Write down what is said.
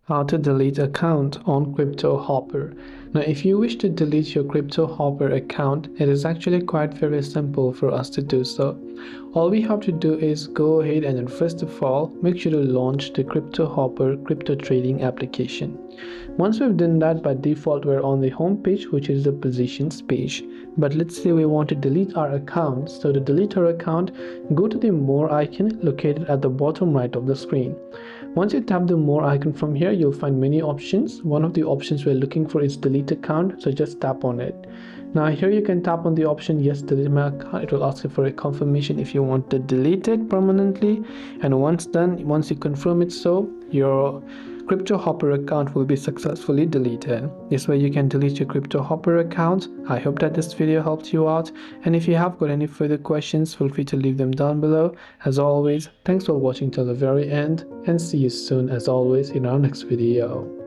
How to delete account on Cryptohopper. Now, if you wish to delete your Cryptohopper account, it is actually quite very simple for us to do so. All we have to do is go ahead and then first of all, make sure to launch the Cryptohopper crypto trading application. Once we've done that, by default, we're on the home page, which is the positions page. But let's say we want to delete our account. So to delete our account, go to the more icon located at the bottom right of the screen. Once you tap the more icon from here, you'll find many options. One of the options we're looking for is delete account, so just tap on it. Now here you can tap on the option yes, delete my account. It will ask you for a confirmation if you want to delete it permanently, and once done, once you confirm it, so your Cryptohopper account will be successfully deleted. This way you can delete your Cryptohopper account. I hope that this video helped you out, and if you have got any further questions, feel free to leave them down below. As always, thanks for watching till the very end, and see you soon as always in our next video.